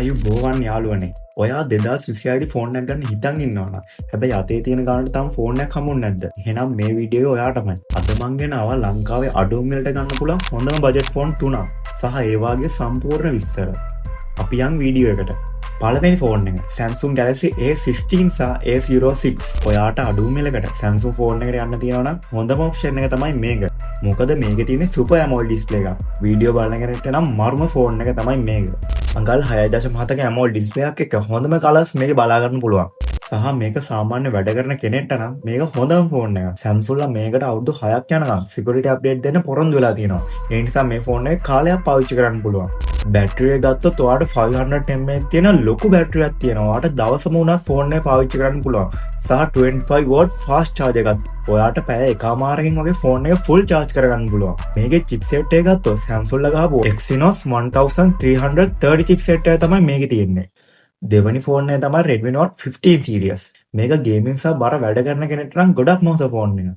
ආයුබෝවන් යාළුවනේ. ඔයා 2026 ෆෝන් එකක් ගන්න හිතන් ඉන්නවනම් හැබැයි අතේ තියෙන ගානට තාම ෆෝන් එකක් හම්බුනේ නැද්ද? එහෙනම් මේ වීඩියෝ ඔයාටමයි. අද මං ගෙනාවා ලංකාවේ අඩුම මිලට ගන්න පුළුවන් හොඳම බජට් ෆෝන් 3ක් සහ ඒ වගේ සම්පූර්ණ විස්තර. අපි යන් වීඩියෝ එකට. පළවෙනි ෆෝන් එක Samsung Galaxy A16 සහ A06. ඔයාට අඩුම මිලකට Samsung ෆෝන් එකට යන්න තියෙනවා නම් හොඳම ඔප්ෂන් එක තමයි මේක. මොකද මේකේ තියෙන සුපර් AMOLED ඩිස්ප්ලේ එකක්. වීඩියෝ බලන කෙනෙක්ට නම් මර්ම ෆෝන් එක තමයි මේක. අඟල් 6.7ක AMOLED ඩිස්ප්ලේ එකක් එක්ක හොඳම කලර්ස් මේකේ බලා ගන්න පුළුවන්. සහ මේක සාමාන්‍ය වැඩ කරන කෙනෙක්ට නම් මේක හොඳම ෆෝන් එකක්. Samsung ලා මේකට අවුරුදු 6ක් යනකම් security update දෙන්න පොරොන්දු වෙලා තියෙනවා. ඒ නිසා මේ ෆෝන් එක කාලයක් පාවිච්චි කරන්න පුළුවන්. බැටරිය ගත්තොත් ඔයාට 500 mAh තියෙන ලොකු බැටරියක් තියෙනවා. ඔයාට දවසම උනත් ෆෝන් එක පාවිච්චි කරන්න පුළුවන්. සහ 25W fast charge එකක්. ඔයාට පැය එකමාරකින් වගේ ෆෝන් එක full charge කරගන්න පුළුවන්. මේකේ chipset එක ගත්තොත් Samsung ලා ගහපු Exynos 1330 chipset එක තමයි මේකේ තියෙන්නේ. දෙවනි ෆෝන් එක තමයි Redmi Note 15 series. මේක ගේමින් සහ බර වැඩ කරන කෙනෙක්ට නම් ගොඩක් මොහොත ෆෝන් එක.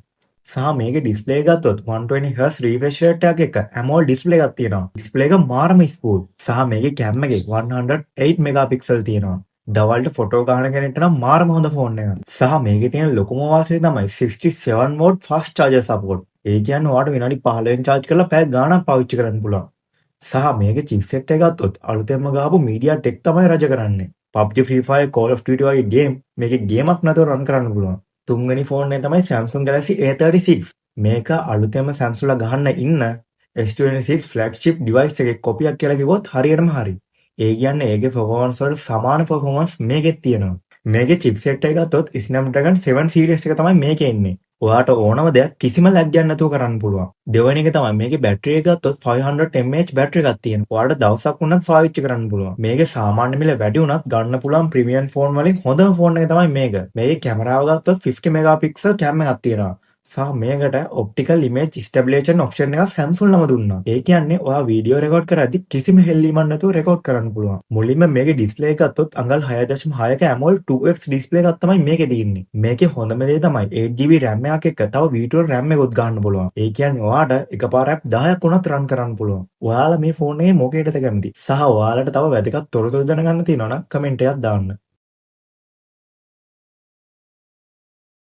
සහ මේකේ ඩිස්ප්ලේ එක ගත්තොත් 120Hz refresh rate එකක් එක්ක AMOLED ඩිස්ප්ලේ එකක් තියෙනවා. ඩිස්ප්ලේ එක මාරම ස්මූත්. සහ මේකේ කැම් එකේ 108 මෙගාපික්සල් තියෙනවා. දවල්ට ෆොටෝ ගන්න කෙනෙක්ට නම් මාරම හොඳ ෆෝන් එකක්. සහ මේකේ තියෙන ලොකුම වාසිය තමයි 67W fast charger support. ඒ කියන්නේ ඔයාට විනාඩි 15න් charge කරලා පැය ගාණක් පාවිච්චි කරන්න පුළුවන්. සහ මේකේ chipset එක ගත්තොත් අලුතෙන්ම ගහපු MediaTek තමයි රජ කරන්නේ. PUBG, Free Fire, Call of Duty වගේ ගේම් මේකේ ගේමක් නැතුව රන් කරන්න පුළුවන්. තුන්වෙනි ෆෝන් එක තමයි Samsung Galaxy A36. මේක අලුතෙන්ම Samsung ලා ගහන්න ඉන්න S26 flagship device එකේ කොපියක් කියලා කිව්වොත් හරියටම හරි. ඒ කියන්නේ ඒකේ performance වලට සමාන performance මේකෙත් තියෙනවා. මේකේ chipset එක ගත්තොත් Snapdragon 7 series එක තමයි මේකේ ඉන්නේ. ඔයාට ඕනම දෙයක් කිසිම lag එකක් නැතුව කරන්න පුළුවන්. දෙවෙනි එක තමයි මේකේ බැටරි එක ගත්තොත් 500 mAh බැටරි එකක් තියෙනවා. ඔයාට දවසක් වුණත් පාවිච්චි කරන්න පුළුවන්. මේකේ සාමාන්‍ය මිල වැඩි වුණත් ගන්න පුළුවන් ප්‍රීමියම් ෆෝන් වලින් හොඳම ෆෝන් එක තමයි මේක. මේකේ කැමරාව ගත්තොත් 50 මෙගාපික්සල් කැම් එකක් තියෙනවා. සහ මේකට ඔප්ටිකල් ඉමේජ් ස්ටැබිලයිසේෂන් ඔප්ෂන් එකක් Samsung ළම දුන්නා. ඒ කියන්නේ ඔයා වීඩියෝ රෙකෝඩ් කරද්දි කිසිම හෙල්ලීමක් නැතුව රෙකෝඩ් කරන්න පුළුවන්. මුලින්ම මේකේ ඩිස්ප්ලේ එක ගත්තොත් අඟල් 6.6ක AMOLED 2X ඩිස්ප්ලේ එකක් තමයි මේකේ තියෙන්නේ. මේකේ හොඳම දේ තමයි 8GB RAM එකක් එක්ක තව V12 RAM එකකුත් ගන්න පුළුවන්. ඒ කියන්නේ ඔයාට එකපාර app 10ක් වුණත් රන් කරන්න පුළුවන්. ඔයාලා මේ ෆෝන් එකේ මොකේටද කැමති? සහ ඔයාලට තව වැදගත් තොරතුරු දැනගන්න තියෙනවා නම් කමෙන්ට් එකක් දාන්න.